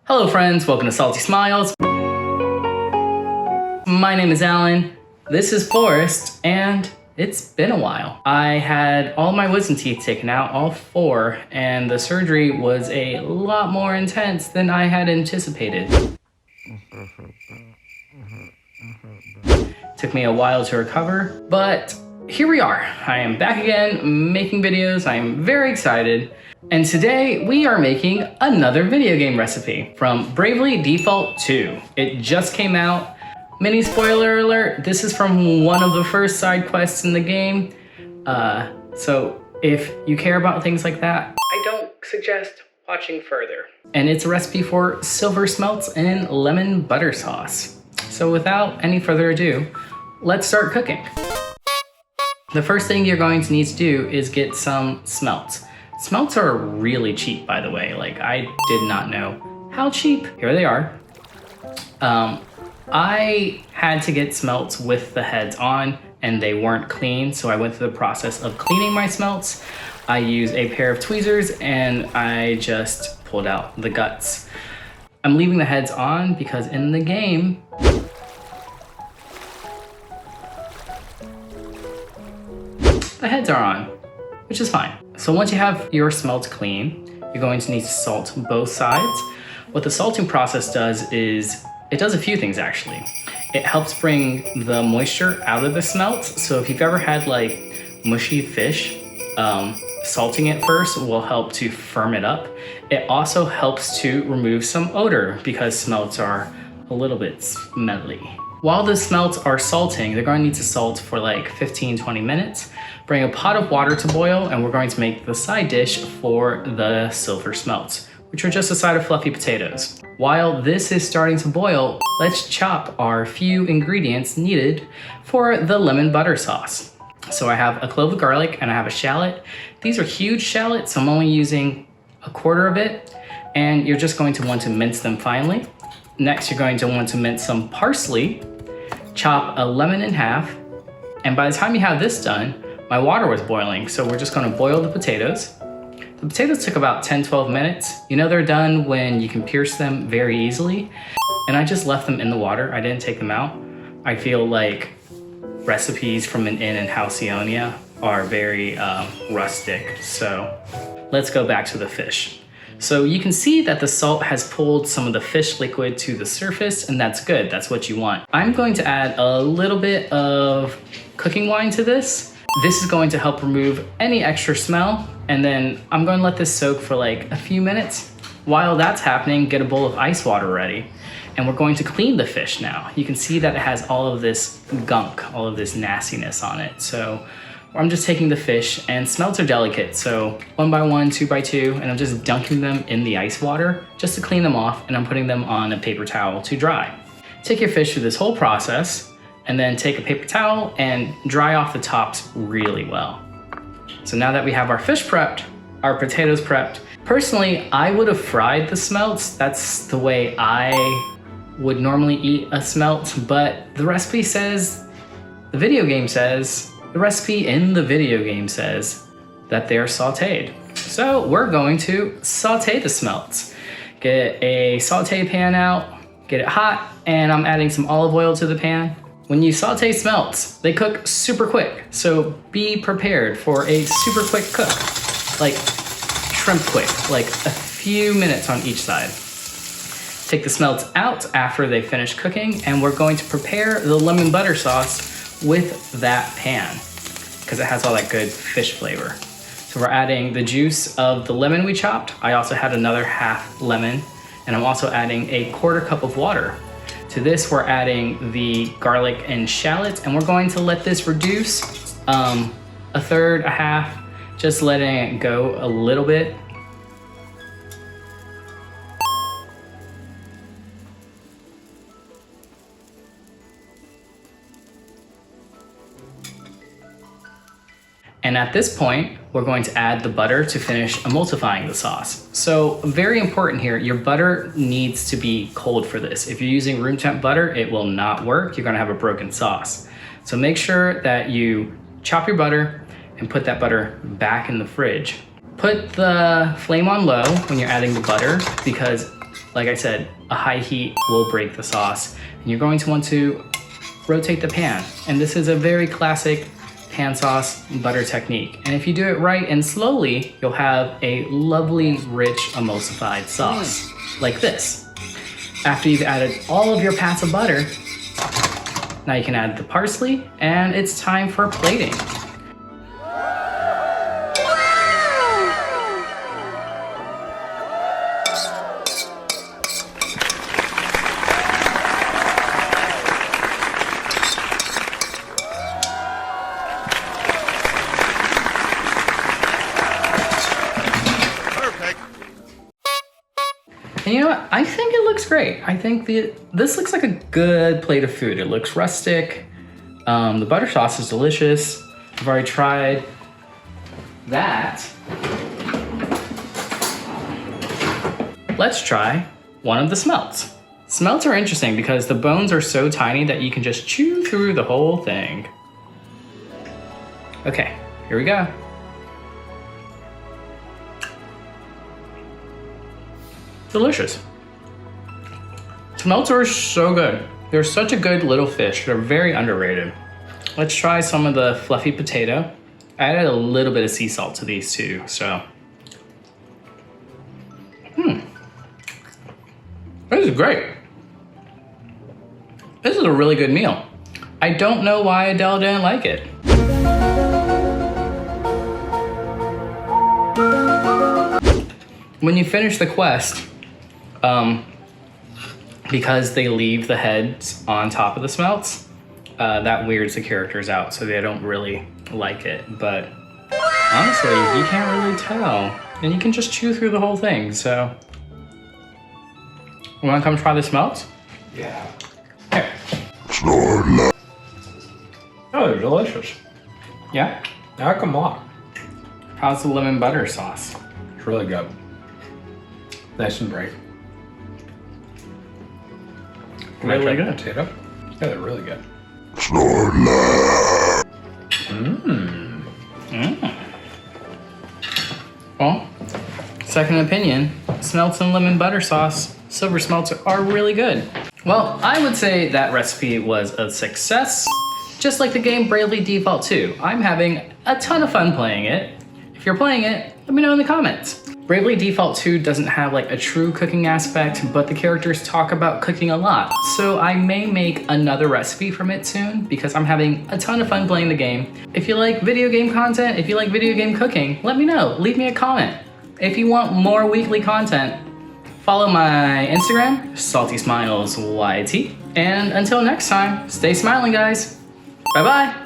Hello friends, welcome to Salty Smiles. My name is Alan, this is Forrest, and it's been a while. I had all my wisdom teeth taken out, all 4, and the surgery was a lot more intense than I had anticipated. Took me a while to recover, but here we are. I am back again, making videos. I am very excited. And today we are making another video game recipe from Bravely Default 2. It just came out. Mini spoiler alert, this is from one of the first side quests in the game. So if you care about things like that, I don't suggest watching further. And it's a recipe for Silversmelts and lemon butter sauce. So without any further ado, let's start cooking. The first thing you're going to need to do is get some smelts. Smelts are really cheap, by the way. Like, I did not know how cheap. Here they are. I had to get smelts with the heads on and they weren't clean, so I went through the process of cleaning my smelts. I used a pair of tweezers and I just pulled out the guts. I'm leaving the heads on because in the game, the heads are on, which is fine. So once you have your smelts clean, you're going to need to salt both sides. What the salting process does is, it does a few things actually. It helps bring the moisture out of the smelts. So if you've ever had like mushy fish, salting it first will help to firm it up. It also helps to remove some odor because smelts are a little bit smelly. While the smelts are salting, they're going to need to salt for like 15-20 minutes. Bring a pot of water to boil, and we're going to make the side dish for the Silversmelts, which are just a side of fluffy potatoes. While this is starting to boil, let's chop our few ingredients needed for the lemon butter sauce. So I have a clove of garlic and I have a shallot. These are huge shallots, so I'm only using a quarter of it, and you're just going to want to mince them finely. Next, you're going to want to mince some parsley, chop a lemon in half, and by the time you have this done, my water was boiling, so we're just gonna boil the potatoes. The potatoes took about 10-12 minutes. You know they're done when you can pierce them very easily, and I just left them in the water. I didn't take them out. I feel like recipes from an inn in Halcyonia are very rustic, so let's go back to the fish. So you can see that the salt has pulled some of the fish liquid to the surface, and that's good, that's what you want. I'm going to add a little bit of cooking wine to this. This is going to help remove any extra smell, and then I'm going to let this soak for like a few minutes. While that's happening, get a bowl of ice water ready, and we're going to clean the fish now. You can see that it has all of this gunk, all of this nastiness on it. So I'm just taking the fish, and smelts are delicate, so 1 by 1, 2 by 2, and I'm just dunking them in the ice water just to clean them off, and I'm putting them on a paper towel to dry. Take your fish through this whole process, and then take a paper towel and dry off the tops really well. So now that we have our fish prepped, our potatoes prepped, personally, I would have fried the smelts. That's the way I would normally eat a smelt, but the recipe says, the recipe in the video game says that they're sauteed. So we're going to saute the smelts. Get a saute pan out, get it hot, and I'm adding some olive oil to the pan. When you saute smelts, they cook super quick, so be prepared for a super quick cook. Like shrimp quick, like a few minutes on each side. Take the smelts out after they finish cooking, and we're going to prepare the lemon butter sauce with that pan, because it has all that good fish flavor. So we're adding the juice of the lemon we chopped. I also had another half lemon, and I'm also adding a 1/4 cup of water. To this, we're adding the garlic and shallots, and we're going to let this reduce a third, a half, just letting it go a little bit. And at this point, we're going to add the butter to finish emulsifying the sauce. So very important here, your butter needs to be cold for this. If you're using room temp butter, it will not work. You're gonna have a broken sauce. So make sure that you chop your butter and put that butter back in the fridge. Put the flame on low when you're adding the butter, because like I said, a high heat will break the sauce. And you're going to want to rotate the pan. And this is a very classic pan sauce butter technique. And if you do it right and slowly, you'll have a lovely, rich, emulsified sauce, like this. After you've added all of your pats of butter, now you can add the parsley, and it's time for plating. And you know what? I think it looks great. I think this looks like a good plate of food. It looks rustic. The butter sauce is delicious. I've already tried that. Let's try one of the smelts. Smelts are interesting because the bones are so tiny that you can just chew through the whole thing. Okay, here we go. Delicious. Smelts are so good. They're such a good little fish. They're very underrated. Let's try some of the fluffy potato. I added a little bit of sea salt to these too, so. This is great. This is a really good meal. I don't know why Adele didn't like it. When you finish the quest, because they leave the heads on top of the smelts, that weirds the characters out, so they don't really like it. But honestly, you can't really tell. And you can just chew through the whole thing, so. You wanna come try the smelts? Yeah. Here. Oh, they're delicious. Yeah? I like them a lot. How's the lemon butter sauce? It's really good. Nice and bright. Really good. Potato? Yeah, they're really good. Well, second opinion, smelts and lemon butter sauce, Silversmelts are really good. Well, I would say that recipe was a success. Just like the game Bravely Default 2, I'm having a ton of fun playing it. If you're playing it, let me know in the comments. Bravely Default 2 doesn't have like a true cooking aspect, but the characters talk about cooking a lot. So I may make another recipe from it soon because I'm having a ton of fun playing the game. If you like video game content, if you like video game cooking, let me know, leave me a comment. If you want more weekly content, follow my Instagram, SaltySmiles YT. And until next time, stay smiling guys. Bye-bye.